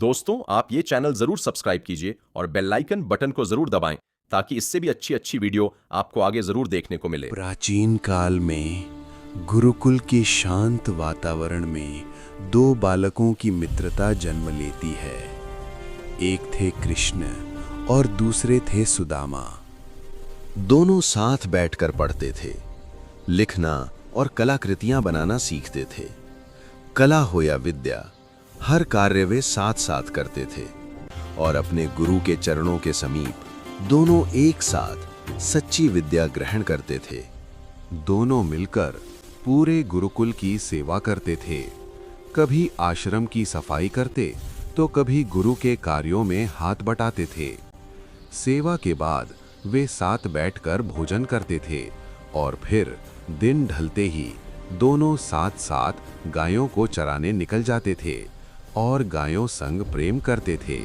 दोस्तों, आप ये चैनल जरूर सब्सक्राइब कीजिए और बेल आइकन बटन को जरूर दबाएं ताकि इससे भी अच्छी वीडियो आपको आगे जरूर देखने को मिले। प्राचीन काल में गुरुकुल के शांत वातावरण में दो बालकों की मित्रता जन्म लेती है। एक थे कृष्ण और दूसरे थे सुदामा। दोनों साथ बैठकर पढ़ते थे, लिखना और कलाकृतियां बनाना सीखते थे। कला हो या विद्या, हर कार्य वे साथ साथ करते थे और अपने गुरु के चरणों के समीप दोनों एक साथ सच्ची विद्या ग्रहण करते थे। दोनों मिलकर पूरे गुरुकुल की सेवा करते थे। कभी आश्रम की सफाई करते तो कभी गुरु के कार्यों में हाथ बटाते थे। सेवा के बाद वे साथ बैठकर भोजन करते थे और फिर दिन ढलते ही दोनों साथ साथ गायों को चराने निकल जाते थे और गायों संग प्रेम करते थे।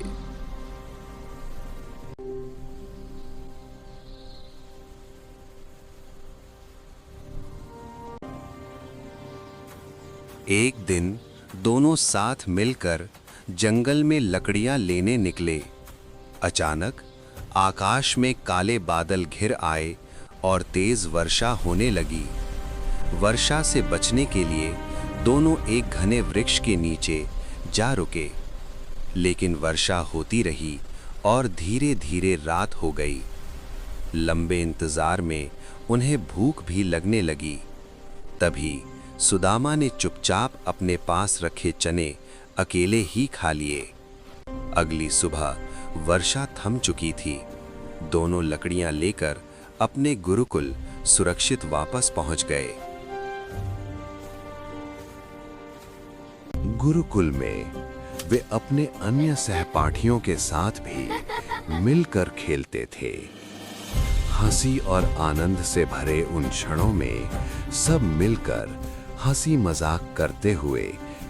एक दिन दोनों साथ मिलकर जंगल में लकड़ियां लेने निकले। अचानक आकाश में काले बादल घिर आए और तेज वर्षा होने लगी। वर्षा से बचने के लिए दोनों एक घने वृक्ष के नीचे जा रुके, लेकिन वर्षा होती रही और धीरे धीरे रात हो गई। लंबे इंतजार में उन्हें भूख भी लगने लगी। तभी सुदामा ने चुपचाप अपने पास रखे चने अकेले ही खा लिए। अगली सुबह वर्षा थम चुकी थी। दोनों लकड़ियां लेकर अपने गुरुकुल सुरक्षित वापस पहुंच गए। गुरुकुल में वे अपने अन्य सहपाठियों के साथ भी मिलकर खेलते थे। हंसी और आनंद से भरे उन क्षणों में सब मिलकर हंसी मजाक करते हुए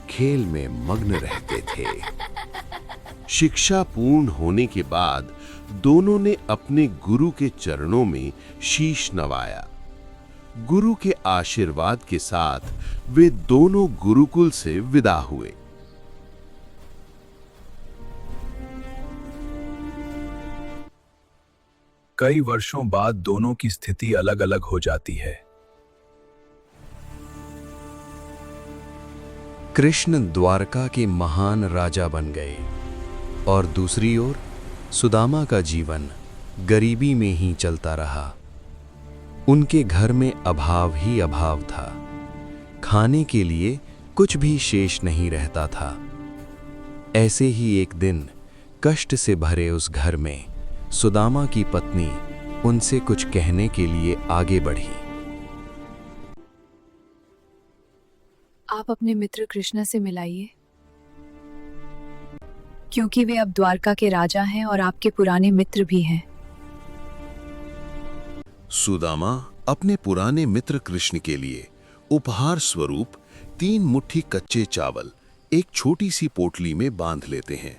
खेल में मग्न रहते थे। शिक्षा पूर्ण होने के बाद दोनों ने अपने गुरु के चरणों में शीश नवाया। गुरु के आशीर्वाद के साथ वे दोनों गुरुकुल से विदा हुए। कई वर्षों बाद दोनों की स्थिति अलग अलग हो जाती है। कृष्ण द्वारका के महान राजा बन गए और दूसरी ओर सुदामा का जीवन गरीबी में ही चलता रहा। उनके घर में अभाव ही अभाव था। खाने के लिए कुछ भी शेष नहीं रहता था। ऐसे ही एक दिन कष्ट से भरे उस घर में सुदामा की पत्नी उनसे कुछ कहने के लिए आगे बढ़ी। आप अपने मित्र कृष्ण से मिलाइए, क्योंकि वे अब द्वारका के राजा हैं और आपके पुराने मित्र भी हैं। सुदामा अपने पुराने मित्र कृष्ण के लिए उपहार स्वरूप 3 मुट्ठी कच्चे चावल एक छोटी सी पोटली में बांध लेते हैं।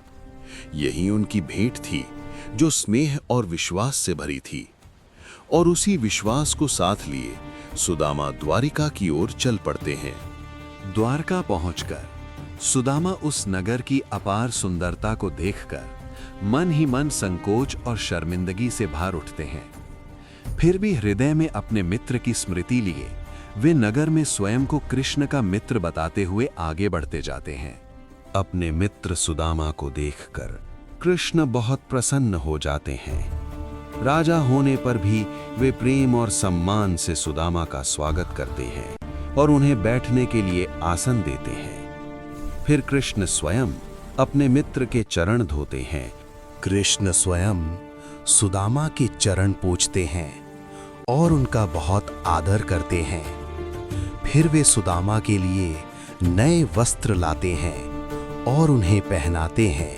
यही उनकी भेंट थी जो स्नेह और विश्वास से भरी थी। और उसी विश्वास को साथ लिए सुदामा द्वारिका की ओर चल पड़ते हैं। द्वारका पहुंचकर सुदामा उस नगर की अपार सुंदरता को देखकर मन ही मन संकोच और शर्मिंदगी से भर उठते हैं। फिर भी हृदय में अपने मित्र की स्मृति लिए वे नगर में स्वयं को कृष्ण का मित्र बताते हुए आगे बढ़ते जाते हैं। अपने मित्र सुदामा को देखकर कृष्ण बहुत प्रसन्न हो जाते हैं। राजा होने पर भी वे प्रेम और सम्मान से सुदामा का स्वागत करते हैं और उन्हें बैठने के लिए आसन देते हैं। फिर कृष्ण स्वयं अपने मित्र के चरण धोते हैं। कृष्ण स्वयं सुदामा के चरण पोंछते हैं और उनका बहुत आदर करते हैं। फिर वे सुदामा के लिए नए वस्त्र लाते हैं और उन्हें पहनाते हैं।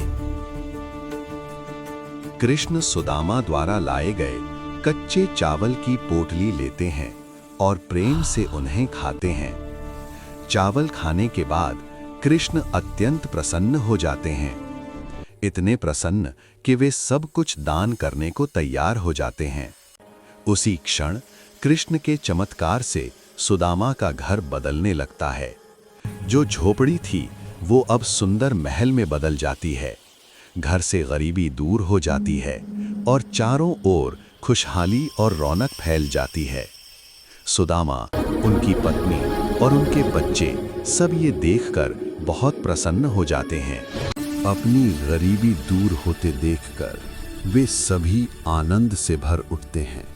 कृष्ण सुदामा द्वारा लाए गए कच्चे चावल की पोटली लेते हैं और प्रेम से उन्हें खाते हैं। चावल खाने के बाद कृष्ण अत्यंत प्रसन्न हो जाते हैं। इतने प्रसन्न कि वे सब कुछ दान करने को तैयार हो जाते हैं। उसी क्षण कृष्ण के चमत्कार से सुदामा का घर बदलने लगता है। जो झोपड़ी थी वो अब सुंदर महल में बदल जाती है। घर से गरीबी दूर हो जाती है और चारों ओर खुशहाली और रौनक फैल जाती है। सुदामा, उनकी पत्नी और उनके बच्चे सब ये देखकर बहुत प्रसन्न हो जाते हैं। अपनी गरीबी दूर होते देखकर वे सभी आनंद से भर उठते हैं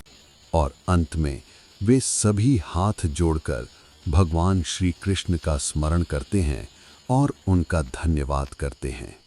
और अंत में वे सभी हाथ जोड़कर भगवान श्री कृष्ण का स्मरण करते हैं और उनका धन्यवाद करते हैं।